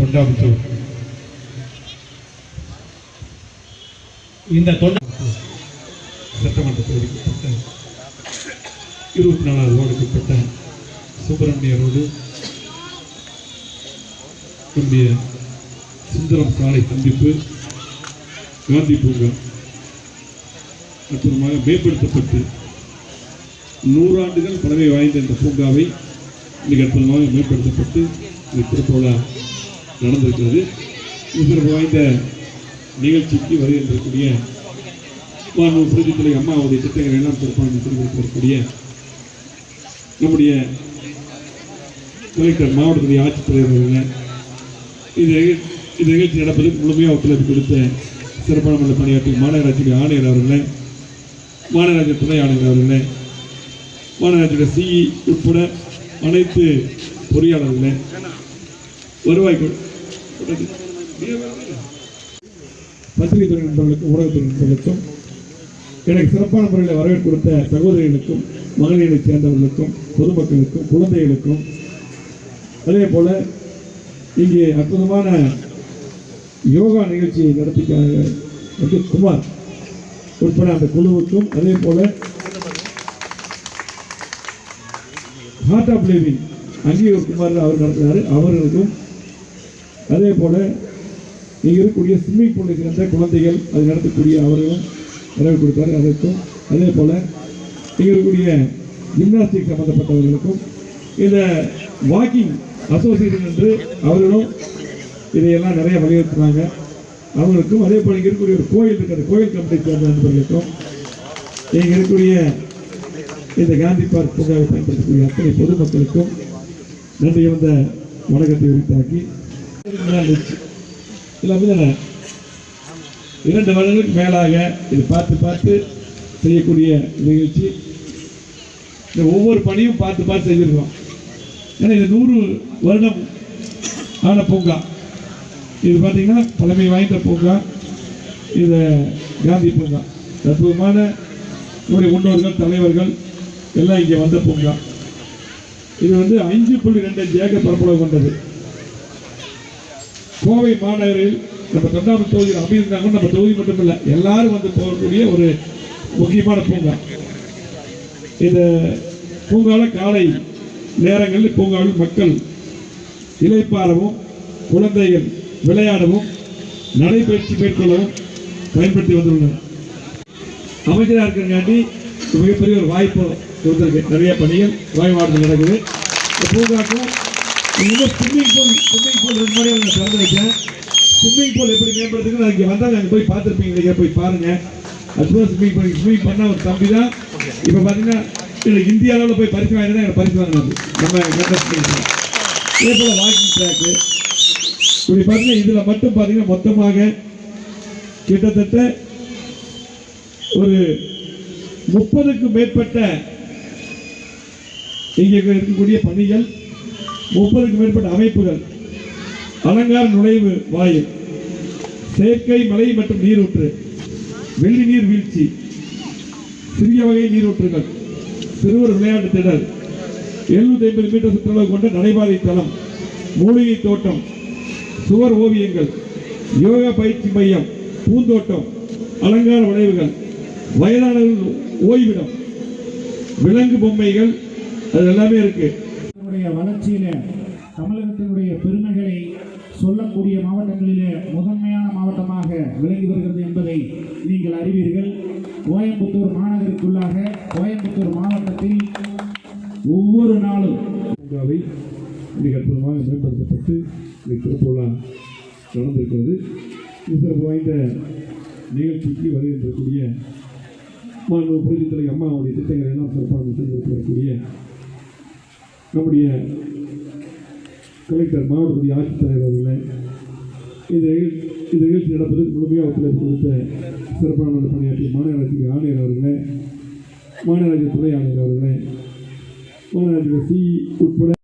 தொண்டாமுத்தூர் இந்த சட்டமன்ற தொகுதிக்குட்பட்ட 24வது வார்டுக்குட்பட்ட சுப்பிரமணிய ரோடு நம்முடைய சுந்தரம் சாலை சந்திப்பு காந்தி பூங்கா அற்புதமாக மேம்படுத்தப்பட்டு 100 ஆண்டுகள் பழமை வாய்ந்த இந்த பூங்காவை மிக அற்புதமாக மேம்படுத்தப்பட்டு இந்த திருப்போலா நடந்திருக்கிறது. சிறப்பு வாய்ந்த நிகழ்ச்சிக்கு வருகின்றக்கூடிய புரட்சித்துறை அம்மாவுடைய திட்டங்கள் எல்லாம் சிறப்பாக தெரிவித்திருக்கக்கூடிய நம்முடைய கலெக்டர் மாவட்டத்துடைய ஆட்சித்தலைவர்கள் இந்த நிகழ்ச்சி நடப்பதற்கு முழுமையாக ஒத்துழைப்பு கொடுத்த சிறப்பான முறையில் பணியாற்றிய மாநகராட்சியுடைய ஆணையர் அவர்களே, மாநகராட்சி துணை ஆணையர் அவர்களே, மாநகராட்சியுடைய சிஇ உட்பட அனைத்து பொறியாளர்களே, வருவாய் பத்திரிகை துறை நண்பர்களுக்கும் ஊடகத்துறை நண்பர்களுக்கும் எனக்கு சிறப்பான முறையில் வரவேற்பு கொடுத்த சகோதரிகளுக்கும் மகளிரைச் சேர்ந்தவர்களுக்கும் பொதுமக்களுக்கும் குழந்தைகளுக்கும் அதே போல இங்கே அற்புதமான யோகா நிகழ்ச்சியை நடத்தி குமார் உட்பட அந்த குழுவுக்கும் அதே போல ஹார்ட் ஆஃப் லிவிங் அங்கேயும் குமார் அவர் நடத்தினார் அவர்களுக்கும் அதே போல இங்கே இருக்கக்கூடிய ஸ்விம்மிங் பூலில் சேர்ந்த குழந்தைகள் அதை நடத்தக்கூடிய அவர்களும் வரவேற்பு கொடுத்தார். அதற்கும் அதே போல இங்கே இருக்கக்கூடிய ஜிம்னாஸ்டிக் சம்பந்தப்பட்டவர்களுக்கும் இந்த வாக்கிங் அசோசியேஷன் என்று அவர்களும் இதையெல்லாம் நிறைய வலியுறுத்துறாங்க அவங்களுக்கும் அதே போல் இங்கே இருக்கக்கூடிய ஒரு கோயில் இருக்கிற கோயில் கமிட்டி சேர்ந்த நண்பர்களுக்கும் இங்கே இருக்கக்கூடிய இந்த காந்தி பார்க் பூங்காவை பயன்படுத்தக்கூடிய அத்தனை பொதுமக்களுக்கும் நன்றி வந்த வணக்கத்தை உரித்தாக்கி இல்லை 2 வருடங்களுக்கு மேலாக இது பார்த்து செய்யக்கூடிய நிகழ்ச்சி. இந்த ஒவ்வொரு பணியும் பார்த்து செய்திருக்கோம். ஏன்னா இது 100 வருடம் ஆன பூங்கா. இது பார்த்தீங்கன்னா பழமை வாய்ந்த பூங்கா. இது காந்தி பூங்கா. அற்புதமான நம்முடைய முன்னோர்கள் தலைவர்கள் எல்லாம் இங்கே வந்த பூங்கா. இது 5.25 ஏக்கர் பரப்பளவு கொண்டது. கோவை மாநகரில் நம்ம தொண்டாமுத்தூர் தொகுதியில் அமைந்திருந்தாங்க. நம்ம தொகுதி மட்டும் இல்லை, எல்லாரும் வந்து போகக்கூடிய ஒரு முக்கியமான பூங்கா. இந்த பூங்காவில் காலை நேரங்களில் பூங்காவில் மக்கள் இளைப்பாறவும் குழந்தைகள் விளையாடவும் நடைபயிற்சி மேற்கொள்ளவும் பயன்படுத்தி வந்துள்ளனர். அமைச்சராக இருக்கிறங்காட்டி மிகப்பெரிய ஒரு வாய்ப்பு கொடுத்துருக்கு. நிறைய பணிகள் கோவை மாவட்டத்தில் நடக்குது. இந்த பூங்காக்கும் ஸ்விம்மிங் பூல் 2 முறை நான் திறந்து வைக்கிறேன். ஸ்விம்மிங் பூல் எப்படி மேம்படுத்துக்கு இங்கே வந்தால் அங்கே போய் பார்த்துருப்பீங்க. நீங்கள் போய் பாருங்கள். அதுதான் ஸ்விம்மிங் பண்ணால் ஒரு தம்பி தான் இப்போ பார்த்தீங்கன்னா இந்திய அளவில் போய் பரிசு வாங்கினா எனக்கு பரிசு வாங்கினது நம்ம இதே போல் வாக்கிங் ட்ராக்கு இப்படி பார்த்தீங்கன்னா இதில் மட்டும் பார்த்தீங்கன்னா மொத்தமாக கிட்டத்தட்ட ஒரு 30க்கும் மேற்பட்ட இங்கே இருக்கக்கூடிய பணிகள் 30க்கும் மேற்பட்ட அமைப்புகள் அலங்கார நுழைவு வாயில் செயற்கை மலை மற்றும் நீரூற்று வெள்ளி நீர் வீழ்ச்சி சிறிய வகை நீரூற்றுகள் சிறுவர் விளையாட்டு திடல் 750 மீட்டர் சுற்றளவு கொண்ட நடைபாதை தளம் மூலிகை தோட்டம் சுவர் ஓவியங்கள் யோகா பயிற்சி மையம் பூந்தோட்டம் அலங்கார வளைவுகள் வயதானவர்கள் ஓய்விடம் விலங்கு பொம்மைகள் அது எல்லாமே இருக்கு. வளர்ச்சியில தமிழகத்தினுடைய பெருமைகளை சொல்லக்கூடிய மாவட்டங்களிலே முதன்மையான மாவட்டமாக விளங்கி வருகிறது என்பதை நீங்கள் அறிவீர்கள். கோயம்புத்தூர் மாநகருக்குள்ளாக கோயம்புத்தூர் மாவட்டத்தில் ஒவ்வொரு நாளும் பூங்காவை மிக அற்புதமாக மேம்படுத்தப்பட்டு இந்த திருப்போலா நடந்திருக்கிறது. சிறப்பு வாய்ந்த நிகழ்ச்சிக்கு வருகின்றக்கூடிய புரட்சித்துறை அம்மாவுடைய திட்டங்கள் எல்லாம் சிறப்பாக செய்து வரக்கூடிய நம்முடைய கலெக்டர் மாவட்டத்துடைய ஆட்சித்தலைவர்களே, இந்த நிகழ்ச்சி நடப்பதற்கு முழுமையாக ஒத்துழைப்பு கொடுத்த சிறப்பான பணியாற்றிய மாநகராட்சிக்கு ஆணையர் அவர்களே, மாநகராட்சி துணை ஆணையர் அவர்களே, மாநகராட்சி சிஇ உட்பட